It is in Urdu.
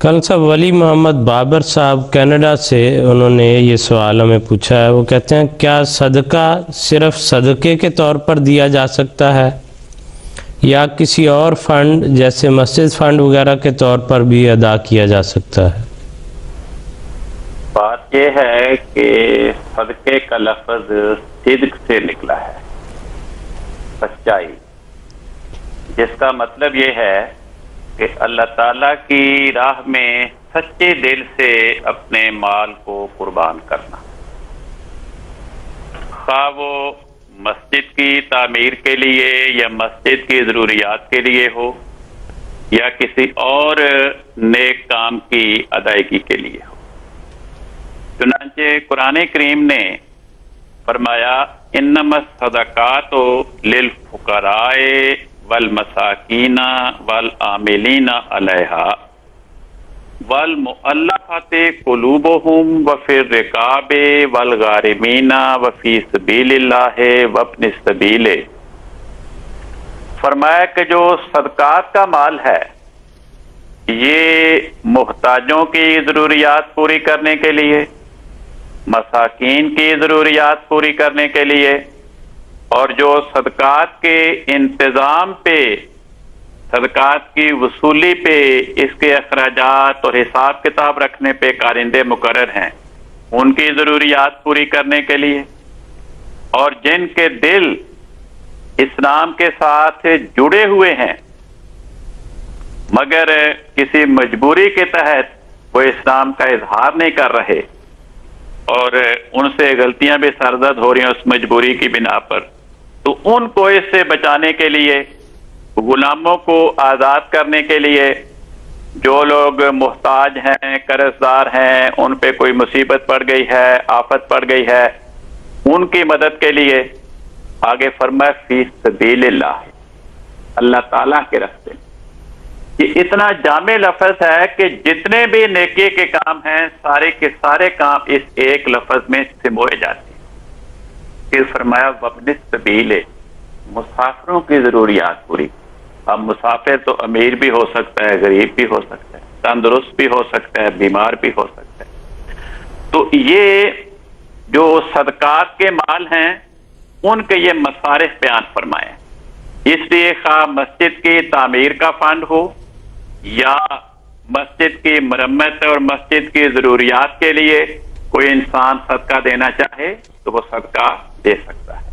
کل صاحب ولی محمد بابر صاحب کینیڈا سے انہوں نے یہ سوال ہمیں پوچھا ہے. وہ کہتے ہیں کیا صدقہ صرف صدقے کے طور پر دیا جا سکتا ہے یا کسی اور فنڈ جیسے مسجد فنڈ وغیرہ کے طور پر بھی ادا کیا جا سکتا ہے؟ بات یہ ہے کہ صدقے کا لفظ صدق سے نکلا ہے، سچائی، جس کا مطلب یہ ہے کہ اللہ تعالیٰ کی راہ میں سچے دل سے اپنے مال کو قربان کرنا، خواہ وہ مسجد کی تعمیر کے لیے یا مسجد کی ضروریات کے لیے ہو یا کسی اور نیک کام کی ادائیگی کے لیے ہو. چنانچہ قرآن کریم نے فرمایا انما الصدقات للفقراء والمساکین والعاملین علیہا والمؤلفۃ قلوبہم وفی الرقاب والغارمین وفی سبیل اللہ وابن السبیل. فرمایا کہ جو صدقات کا مال ہے یہ محتاجوں کی ضروریات پوری کرنے کے لیے، مساکین کی ضروریات پوری کرنے کے لیے، اور جو صدقات کے انتظام پہ، صدقات کی وصولی پہ، اس کے اخراجات اور حساب کتاب رکھنے پہ کارندے مقرر ہیں، ان کی ضروریات پوری کرنے کے لیے، اور جن کے دل اسلام کے ساتھ جڑے ہوئے ہیں مگر کسی مجبوری کے تحت وہ اسلام کا اظہار نہیں کر رہے اور ان سے غلطیاں بھی سرزد ہو رہی ہیں اس مجبوری کی بنا پر، تو ان کو اس سے بچانے کے لیے، غلاموں کو آزاد کرنے کے لیے، جو لوگ محتاج ہیں، قرض دار ہیں، ان پہ کوئی مصیبت پڑ گئی ہے، آفت پڑ گئی ہے، ان کی مدد کے لیے آگے فرمایا فی سبیل اللہ، اللہ تعالیٰ کے راستے. یہ اتنا جامع لفظ ہے کہ جتنے بھی نیکی کے کام ہیں سارے کے سارے کام اس ایک لفظ میں سموئے جاتے ہیں. پھر فرمایا وابن السبیل، مسافروں کی ضروریات پوری. اب مسافر تو امیر بھی ہو سکتا ہے، غریب بھی ہو سکتا ہے، تندرست بھی ہو سکتا ہے، بیمار بھی ہو سکتا ہے. تو یہ جو صدقات کے مال ہیں ان کے یہ مصارف بیان فرمائے. اس لیے خواہ مسجد کی تعمیر کا فنڈ ہو یا مسجد کی مرمت اور مسجد کی ضروریات کے لیے کوئی انسان صدقہ دینا چاہے تو وہ صدقہ دے سکتا ہے.